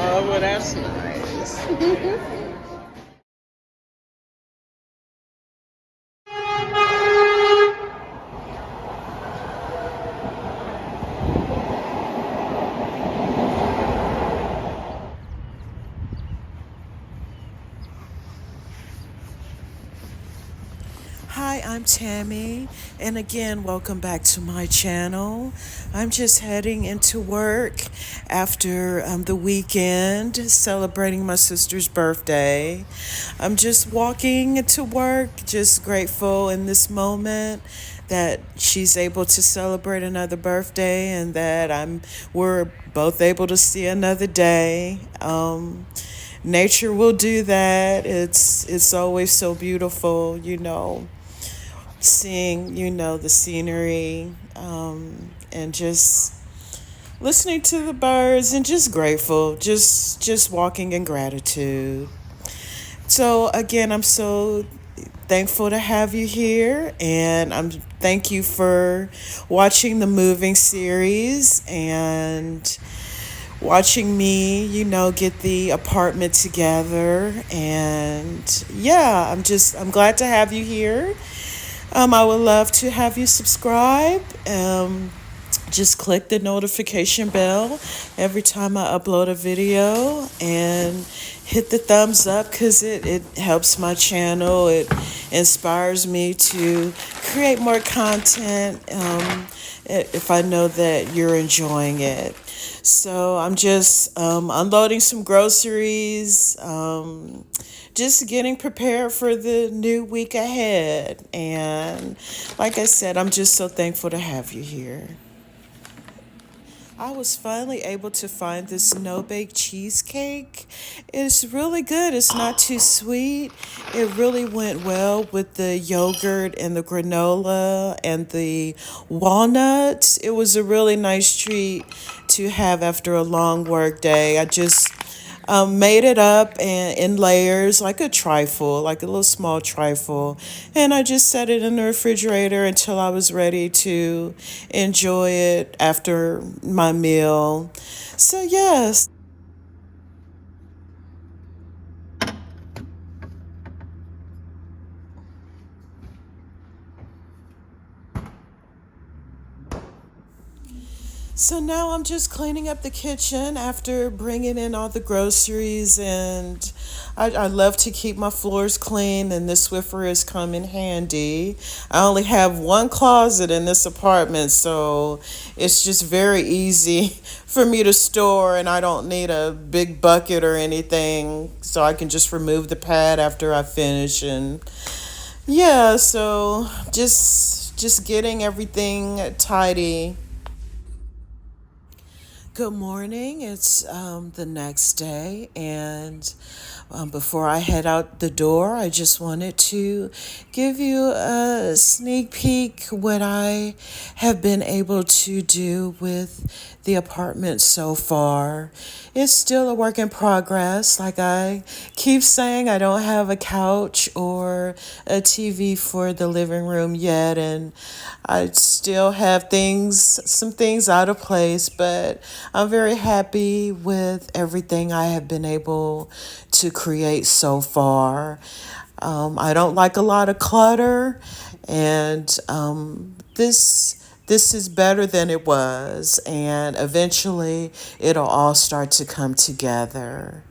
Oh, well, that's nice. Hi, I'm Tammy, and again, welcome back to my channel. I'm just heading into work after the weekend, celebrating my sister's birthday. I'm just walking into work, just grateful in this moment that she's able to celebrate another birthday and that we're both able to see another day. Nature will do that. It's always so beautiful, seeing, the scenery, and just listening to the birds and just grateful, just walking in gratitude. So again, I'm so thankful to have you here, and I'm thank you for watching the moving series and watching me, get the apartment together. And yeah, I'm glad to have you here. I would love to have you subscribe. Just click the notification bell every time I upload a video and hit the thumbs up because it helps my channel. It inspires me to create more content if I know that you're enjoying it. So I'm just unloading some groceries, just getting prepared for the new week ahead. And like I said, I'm just so thankful to have you here. I was finally able to find this no bake cheesecake. It's really good. It's not too sweet. It really went well with the yogurt and the granola and the walnuts. It was a really nice treat to have after a long work day. I just made it up in layers, like a trifle, like a little small trifle. And I just set it in the refrigerator until I was ready to enjoy it after my meal. So, yes. So now I'm just cleaning up the kitchen after bringing in all the groceries, and I love to keep my floors clean, and the Swiffer has come in handy. I only have one closet in this apartment, so it's just very easy for me to store, and I don't need a big bucket or anything, so I can just remove the pad after I finish. And yeah, so just getting everything tidy. Good morning. It's the next day, and before I head out the door, I just wanted to give you a sneak peek what I have been able to do with the apartment so far. It's still a work in progress. Like I keep saying, I don't have a couch or a TV for the living room yet, and I still have some things out of place, but I'm very happy with everything I have been able to create so far. I don't like a lot of clutter, and this is better than it was, and eventually it'll all start to come together.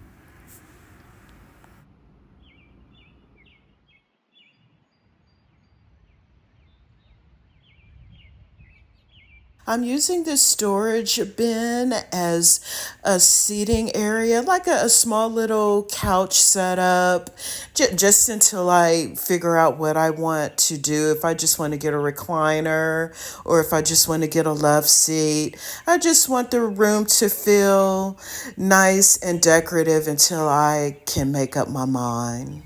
I'm using this storage bin as a seating area, like a small little couch setup, just until I figure out what I want to do. If I just want to get a recliner or if I just want to get a love seat, I just want the room to feel nice and decorative until I can make up my mind.